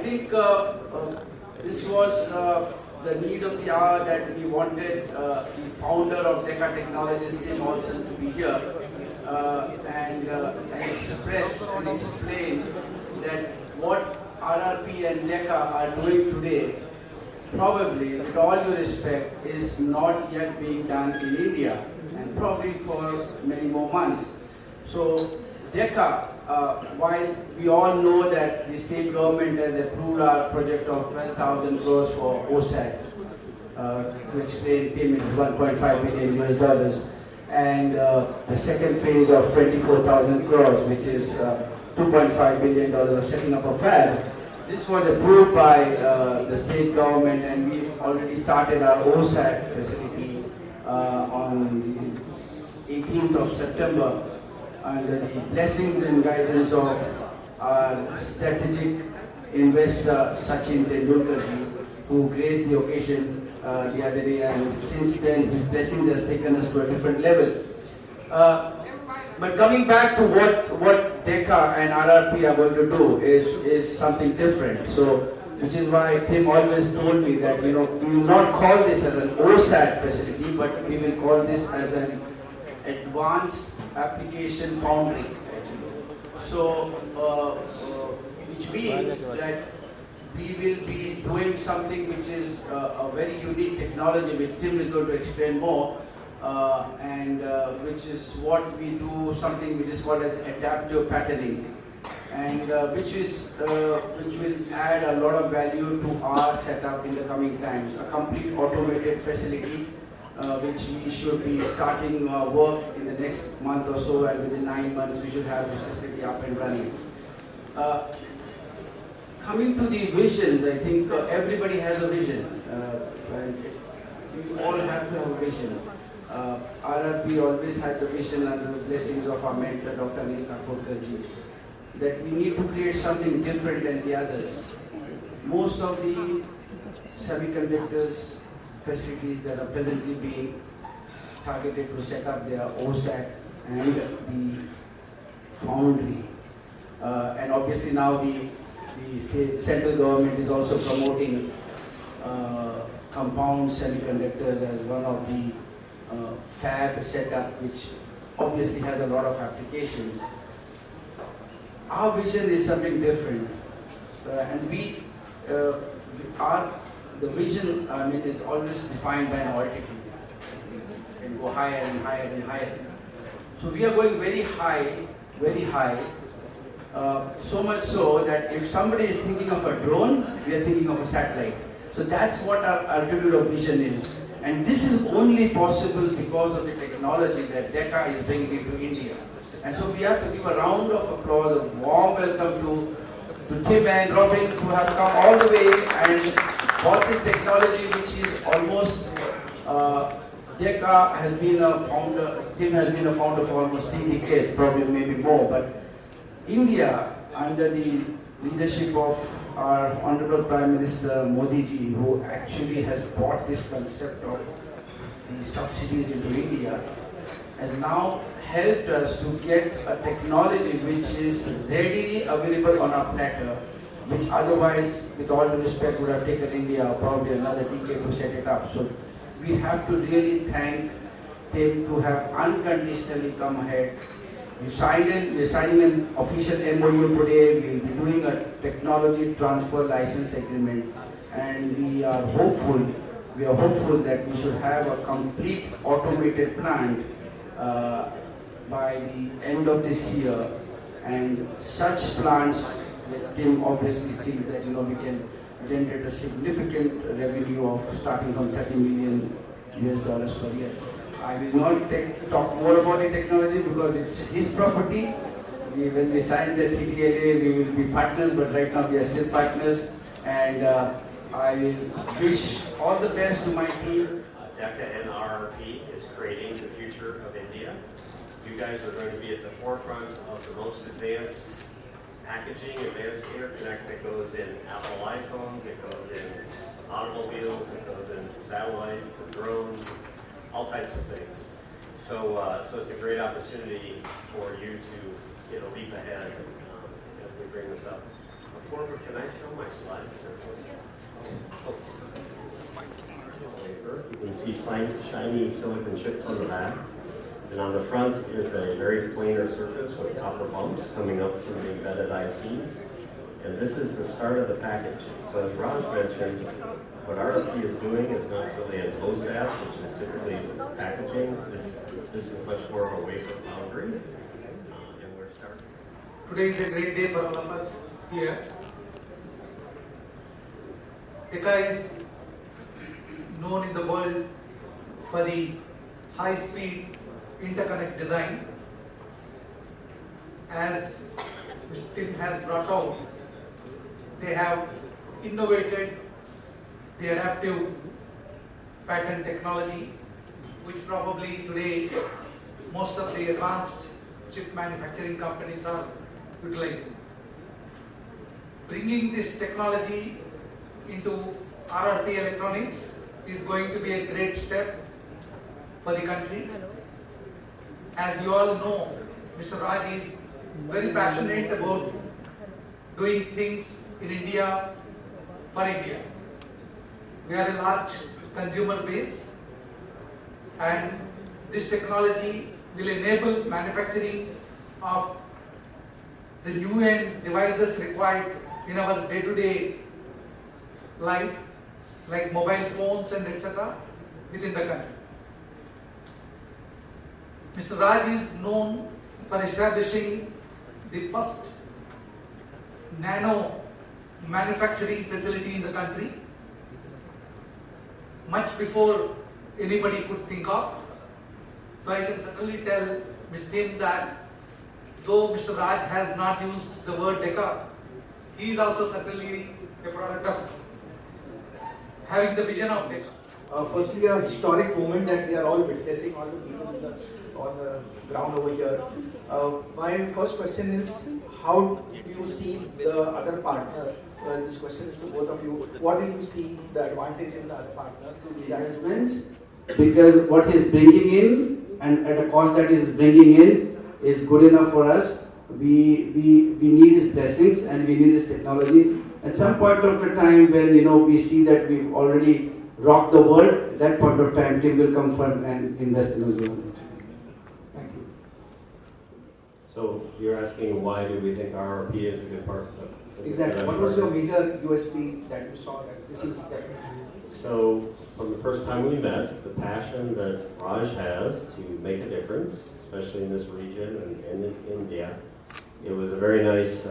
think this was the need of the hour, that we wanted the founder of Deca Technologies, Tim Olson, to be here and express and explain that what RRP and Deca are doing today, probably, with all due respect, is not yet being done in India, and probably for many more months. So Deca, while we all know that the state government has approved our project of 12,000 crores for OSAT, to explain, Tim, it is 1.5 billion US dollars, and the second phase of 24,000 crores, which is $2.5 billion of setting up a fab. This was approved by the state government, and we already started our OSAT facility on the 18th of September under the blessings and guidance of our strategic investor Sachin Tendulkar, who graced the occasion the other day, and since then his blessings has taken us to a different level. But coming back to what Deca and RRP are going to do is something different. So, which is why Tim always told me that, we will not call this as an OSAT facility, but we will call this as an advanced application foundry. So, which means that we will be doing something which is a very unique technology, which Tim is going to explain more. And which is what we do, something which is called as adaptive patterning, and which will add a lot of value to our setup in the coming times. A complete automated facility, which we should be starting work in the next month or so, and within 9 months we should have this facility up and running. Coming to the visions, I think everybody has a vision. We all have to have a vision. RRP always had the vision and the blessings of our mentor, Dr. Deca, that we need to create something different than the others. Most of the semiconductors facilities that are presently being targeted to set up their OSAT and the foundry, and obviously now the state central government is also promoting compound semiconductors as one of the fab setup, which obviously has a lot of applications. Our vision is something different, and the vision, is always defined by an altitude, and go higher and higher and higher. So we are going very high, so much so that if somebody is thinking of a drone, we are thinking of a satellite. So that's what our altitude of vision is. And this is only possible because of the technology that Deca is bringing into India. And so we have to give a round of applause, a warm welcome to Tim and Robin, who have come all the way and brought this technology, which is almost, Deca has been a founder, Tim has been a founder for almost 3 decades, probably maybe more. But India, under the leadership of our Honorable Prime Minister Modi ji, who actually has brought this concept of the subsidies into India, has now helped us to get a technology which is readily available on our platter, which otherwise, with all due respect, would have taken India probably another decade to set it up. So we have to really thank Tim to have unconditionally come ahead. We're signing an official MOU today. We'll be doing a technology transfer license agreement, and we are hopeful that we should have a complete automated plant by the end of this year. And such plants, Tim obviously thinks that we can generate a significant revenue of starting from $30 million US per year. I will not talk more about the technology because it's his property. When we sign the TTLA, we will be partners, but right now we are still partners. And I will wish all the best to my team. Deca and RRP is creating the future of India. You guys are going to be at the forefront of the most advanced packaging, advanced interconnect that goes in Apple iPhones, it goes in automobiles, it goes in satellites and drones, all types of things. So it's a great opportunity for you to leap ahead as we bring this up. Can I show my slides? You can see shiny silicon chips on the back. And on the front is a very planar surface with copper bumps coming up from the embedded ICs. And this is the start of the package. So as Raj mentioned, what RRP is doing is not really an OSAT, which is typically packaging. This is much more of a wafer foundry. And we're starting. Today is a great day for all of us here. Deca is known in the world for the high-speed interconnect design. As Mr. Tim has brought out, they have innovated the adaptive pattern technology, which probably today most of the advanced chip manufacturing companies are utilizing. Bringing this technology into RRP electronics is going to be a great step for the country. As you all know, Mr. Raj is very passionate about doing things in India for India. We are a large consumer base, and this technology will enable manufacturing of the new end devices required in our day-to-day life, like mobile phones and etc. within the country. Mr. Raj is known for establishing the first nano manufacturing facility in the country, much before anybody could think of. So I can certainly tell Mr. Tim that though Mr. Raj has not used the word Deca, he is also certainly a product of having the vision of Deca. Firstly, a historic moment that we are all witnessing, all the people on the ground over here. My first question is, how do you see the other partner? This question is to both of you. What do you see the advantage in the other partner? Investments, because what he's bringing in and at a cost that he's bringing in is good enough for us. We need his blessings and we need his technology. At some point of the time when we see that we've already rocked the world, at that point of time Tim will come firm and invest in us. Thank you. So you're asking why do we think RRP is a good partner? Exactly. What was your major USP that you saw that this is definitely? So from the first time we met, the passion that Raj has to make a difference, especially in this region and in India, it was a very nice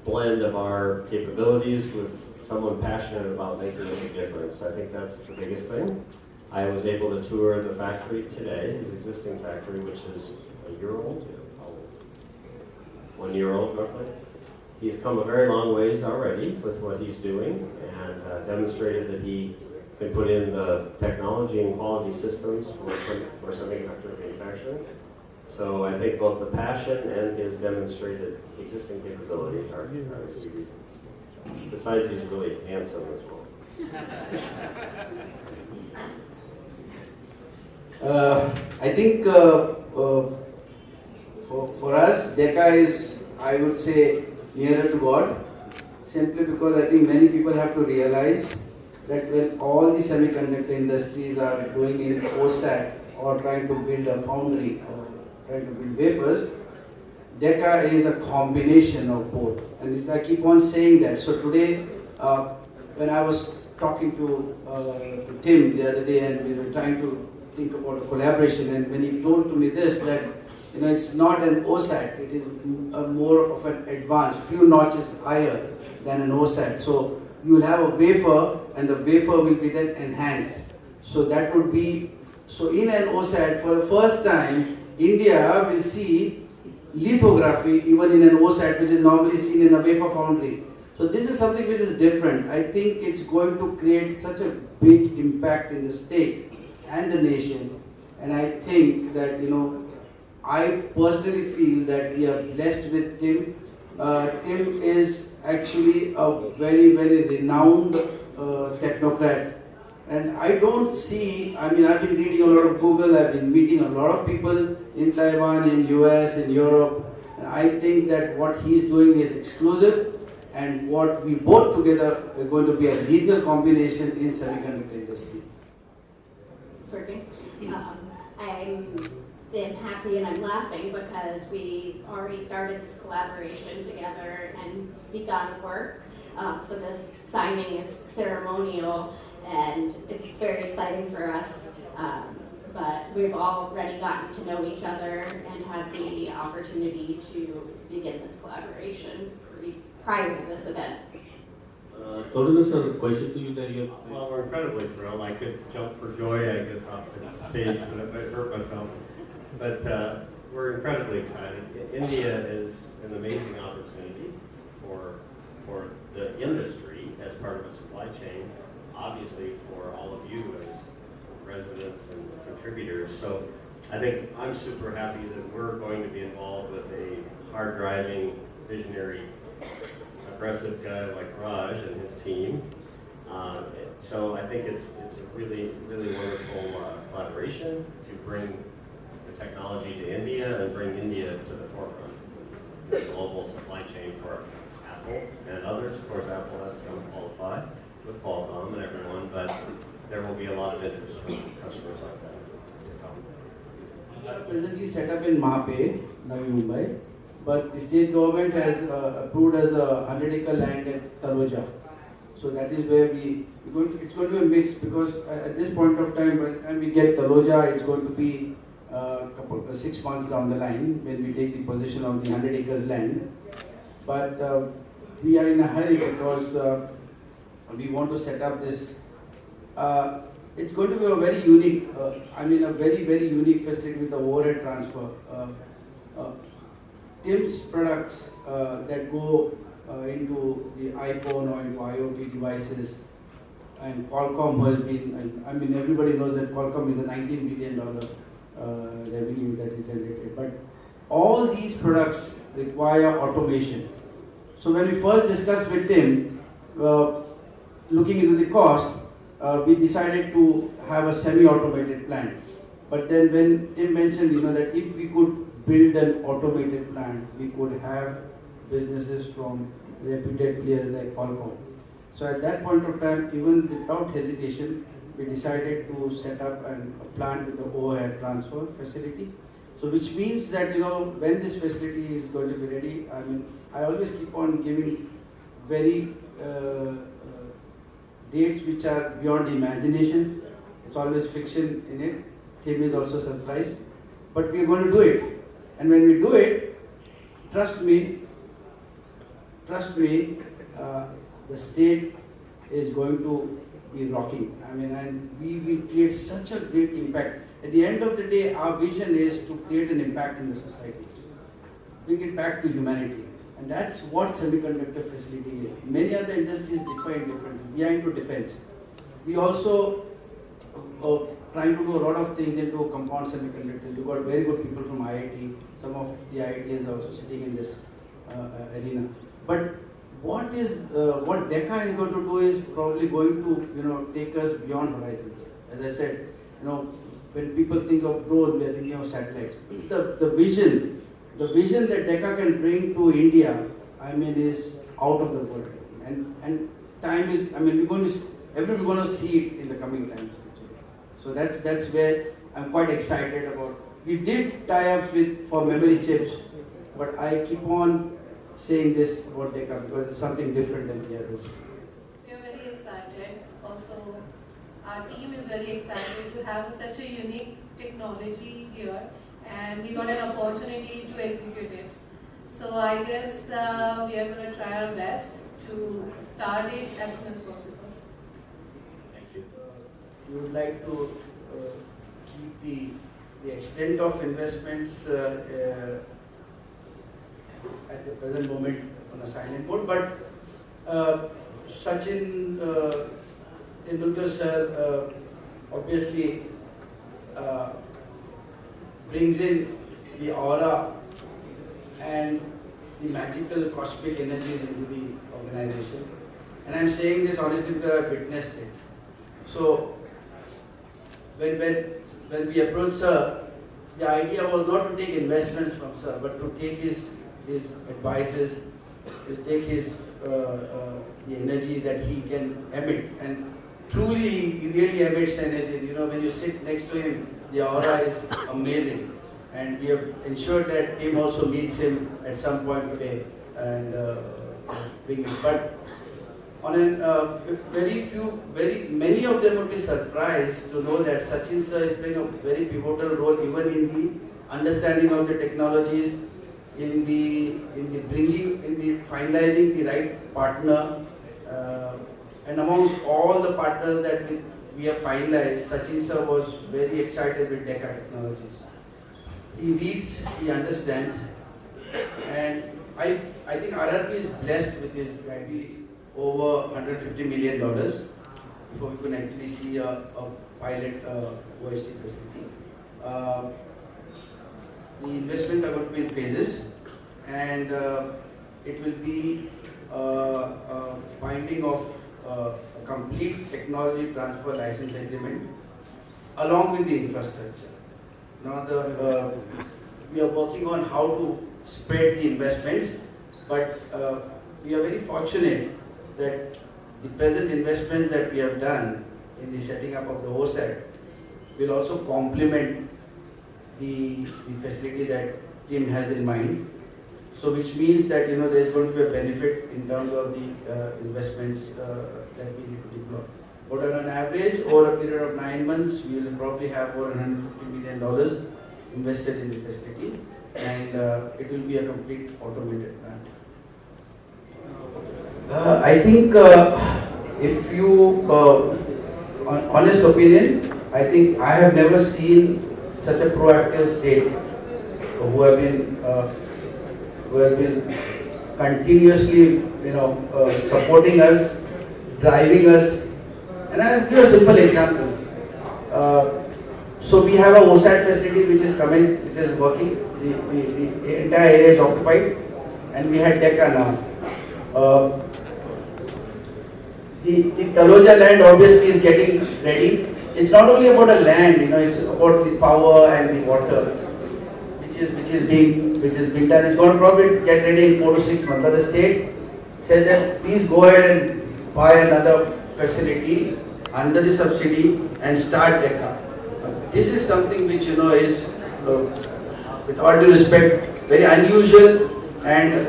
blend of our capabilities with someone passionate about making a big difference. I think that's the biggest thing. I was able to tour the factory today, his existing factory, which is a year old, 1 year old roughly. He's come a very long ways already with what he's doing and demonstrated that he can put in the technology and quality systems for semiconductor manufacturing. So I think both the passion and his demonstrated existing capability are the key reasons. Besides, he's really handsome as well. I think for us, Deca is, I would say, nearer to God, simply because I think many people have to realize that when all the semiconductor industries are going in OSAT or trying to build a foundry or trying to build wafers, Deca is a combination of both. And I keep on saying that. So today, when I was talking to Tim the other day and we were trying to think about a collaboration, and when he told to me this, that it's not an OSAT, it is more of an advanced, few notches higher than an OSAT. So you will have a wafer and the wafer will be then enhanced. So that would be, so in an OSAT, for the first time, India will see lithography even in an OSAT, which is normally seen in a wafer foundry. So this is something which is different. I think it's going to create such a big impact in the state and the nation. And I think that, I personally feel that we are blessed with Tim. Tim is actually a very, very renowned technocrat. And I don't see, I've been reading a lot of Google, I've been meeting a lot of people in Taiwan, in US, in Europe. And I think that what he's doing is exclusive. and what we both together are going to be a lethal combination in semiconductor industry. It's working. I'm happy and I'm laughing because we've already started this collaboration together and begun work. So this signing is ceremonial and it's very exciting for us. But we've already gotten to know each other and had the opportunity to begin this collaboration prior to this event. Totally, sir, question to you that you have. Well, we're incredibly thrilled. I could jump for joy, I guess, off the stage, but I might hurt myself. But we're incredibly excited. India is an amazing opportunity for the industry as part of a supply chain, obviously for all of you as residents and contributors. So I think I'm super happy that we're going to be involved with a hard-driving, visionary, aggressive guy like Raj and his team. So I think it's a really, really wonderful collaboration to bring the technology to India and bring India to the forefront of the global supply chain for Apple and others. Of course, Apple has to come qualify with Qualcomm and everyone, but there will be a lot of interest from customers like that to come. We are presently set up in Mahape, Navi Mumbai, but the state government has approved as a 100-acre land at Taloja. So that is where it's going to be a mix, because at this point of time, by the time we get Taloja, it's going to be 6 months down the line when we take the possession of the 100 acres land. But we are in a hurry because we want to set up this. It's going to be a very unique, a very, very unique facility with the overhead transfer. Tim's products that go into the iPhone or into IoT devices, and Qualcomm has been, everybody knows that Qualcomm is a $19 billion revenue that is generated. But all these products require automation. So when we first discussed with Tim, looking into the cost, we decided to have a semi-automated plant. But then when Tim mentioned, that if we could build an automated plant, we could have businesses from reputed players like Qualcomm. So at that point of time, even without hesitation, we decided to set up a plant with the overhead transfer facility. So which means that, when this facility is going to be ready, I always keep on giving very dates which are beyond imagination. It's always fiction in it. Tim is also surprised. But we are going to do it. And when we do it, trust me, the state is going to be rocking. And we will create such a great impact. At the end of the day, our vision is to create an impact in the society, bring it back to humanity. And that's what semiconductor facility is. Many other industries define differently. We are into defense. We also trying to do a lot of things into compound semiconductors. We've got very good people from IIT. Some of the IITs are also sitting in this arena. But what Deca is going to do is probably going to take us beyond horizons. As I said, when people think of drone, we are thinking of satellites. The vision that Deca can bring to India, is out of the world. And time is, everyone going to see it in the coming times. So that's where I'm quite excited about. We did tie-ups for memory chips, but I keep on saying this about Deca because it's something different than the others. We are very excited. Also, our team is very excited to have such a unique technology here, and we got an opportunity to execute it. So I guess we are going to try our best to start it as soon as possible. Thank you. We would like to keep the extent of investments at the present moment on a silent mode, but Sachin Tendulkar sir obviously brings in the aura and the magical cosmic energies into the organization. And I'm saying this honestly because I've witnessed it. So when we approached sir, the idea was not to take investments from sir, but to take his advices, to take his the energy that he can emit. And truly, he really emits energy. You know, when you sit next to him, the aura is amazing. And we have ensured that Tim also meets him at some point today and bring him. But on very many of them would be surprised to know that Sachin sir is playing a very pivotal role even in the understanding of the technologies, in the finalizing the right partner, and amongst all the partners that we have finalized, Sachin sir was very excited with Deca Technologies. He reads, he understands, and I think RRP is blessed with his guidance over $150 million before we could actually see a pilot OST facility. The investments are going to be in phases, and it will be a finding of a complete technology transfer license agreement along with the infrastructure. Now we are working on how to spread the investments, but we are very fortunate that the present investment that we have done in the setting up of the OSAT will also complement the facility that Tim has in mind. So which means that there is going to be a benefit in terms of the investments that we need to deploy. But on an average, over a period of 9 months, we will probably have over $150 million invested in the facility, and it will be a complete automated plant. I think if you, on honest opinion, I think I have never seen such a proactive state who have been continuously, supporting us, driving us. And I'll give a simple example. So we have a OSAT facility which is coming, which is working. The entire area is occupied, and we had Deca now. The Taloja land obviously is getting ready. It's not only about a land, it's about the power and the water, which is being done. It's going to probably get ready in 4 to 6 months. But the state said that please go ahead and buy another facility under the subsidy and start Deca. This is something which is, with all due respect, very unusual, and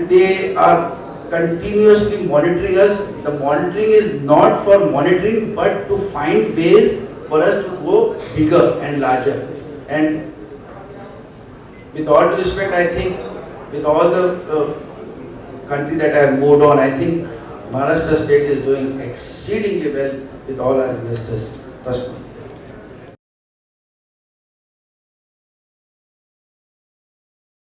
they are continuously monitoring us. The monitoring is not for monitoring, but to find ways for us to go bigger and larger. And with all due respect, I think with all the country that I have moved on, I think Maharashtra state is doing exceedingly well with all our investors. Trust me.